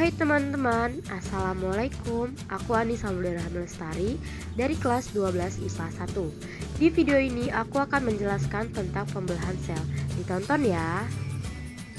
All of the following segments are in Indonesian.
Hai teman-teman, Assalamualaikum. Aku Anissa Mulyana Lestari dari kelas 12 IPA 1. Di video ini aku akan menjelaskan tentang pembelahan sel. Ditonton ya.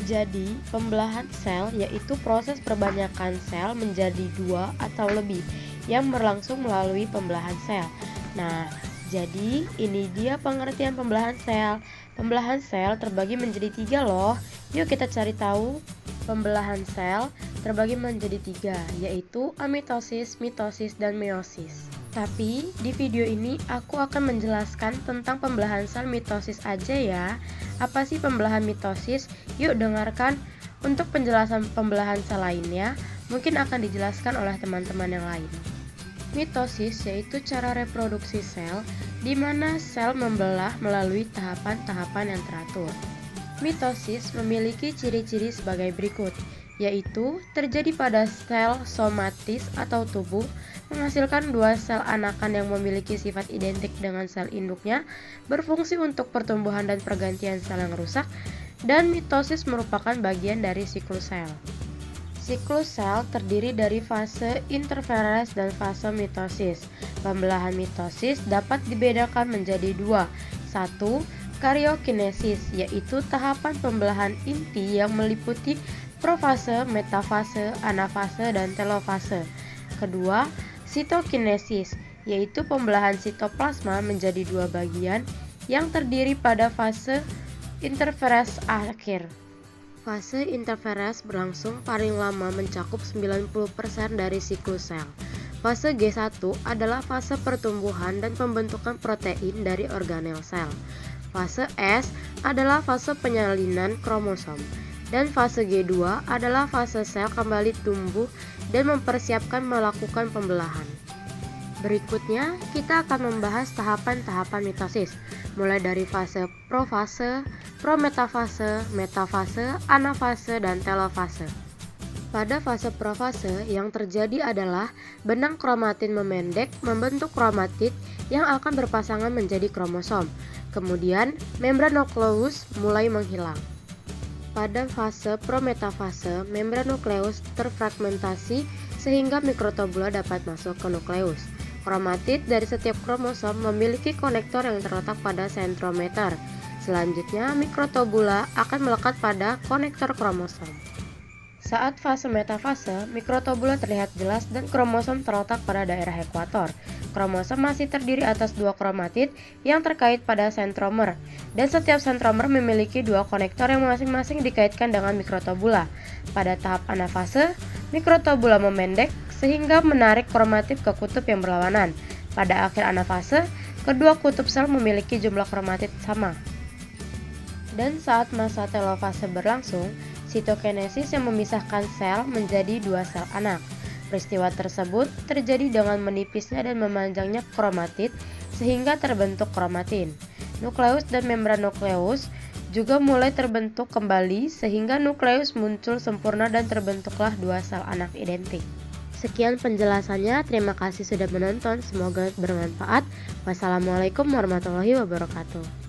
Jadi, pembelahan sel yaitu proses perbanyakan sel menjadi dua atau lebih yang berlangsung melalui pembelahan sel. Nah, jadi ini dia pengertian pembelahan sel. Pembelahan sel terbagi menjadi tiga loh. Yuk kita cari tahu. Pembelahan sel terbagi menjadi tiga, yaitu amitosis, mitosis, dan meiosis. Tapi di video ini aku akan menjelaskan tentang pembelahan sel mitosis aja ya. Apa sih pembelahan mitosis? Yuk dengarkan. Untuk penjelasan pembelahan sel lainnya mungkin akan dijelaskan oleh teman-teman yang lain. Mitosis yaitu cara reproduksi sel di mana sel membelah melalui tahapan-tahapan yang teratur. Mitosis memiliki ciri-ciri sebagai berikut, yaitu terjadi pada sel somatis atau tubuh, menghasilkan dua sel anakan yang memiliki sifat identik dengan sel induknya, berfungsi untuk pertumbuhan dan pergantian sel yang rusak, dan mitosis merupakan bagian dari siklus sel. Siklus sel terdiri dari fase interferes dan fase mitosis. Pembelahan mitosis dapat dibedakan menjadi dua. Satu, karyokinesis, yaitu tahapan pembelahan inti yang meliputi profase, metafase, anafase, dan telofase. Kedua, sitokinesis, yaitu pembelahan sitoplasma menjadi dua bagian yang terdiri pada fase interferes akhir. Fase interferes berlangsung paling lama mencakup 90% dari siklus sel. Fase G1 adalah fase pertumbuhan dan pembentukan protein dari organel sel. Fase S adalah fase penyalinan kromosom. Dan fase G2 adalah fase sel kembali tumbuh dan mempersiapkan melakukan pembelahan. Berikutnya, kita akan membahas tahapan-tahapan mitosis, mulai dari fase profase, prometafase, metafase, anafase, dan telofase. Pada fase profase, yang terjadi adalah benang kromatin memendek membentuk kromatid yang akan berpasangan menjadi kromosom. Kemudian, membran nukleus mulai menghilang. Pada fase prometafase, membran nukleus terfragmentasi sehingga mikrotubula dapat masuk ke nukleus. Kromatid dari setiap kromosom memiliki konektor yang terletak pada sentrometer. Selanjutnya, mikrotubula akan melekat pada konektor kromosom. Saat fase metafase, mikrotubula terlihat jelas dan kromosom terletak pada daerah ekuator. Kromosom masih terdiri atas dua kromatid yang terkait pada sentromer, dan setiap sentromer memiliki dua konektor yang masing-masing dikaitkan dengan mikrotubula. Pada tahap anafase, mikrotubula memendek sehingga menarik kromatid ke kutub yang berlawanan. Pada akhir anafase, kedua kutub sel memiliki jumlah kromatid sama. Dan saat masa telofase berlangsung, sitokinesis yang memisahkan sel menjadi dua sel anak. Peristiwa tersebut terjadi dengan menipisnya dan memanjangnya kromatid sehingga terbentuk kromatin. Nukleus dan membran nukleus juga mulai terbentuk kembali sehingga nukleus muncul sempurna dan terbentuklah dua sel anak identik. Sekian penjelasannya, terima kasih sudah menonton, semoga bermanfaat. Wassalamualaikum warahmatullahi wabarakatuh.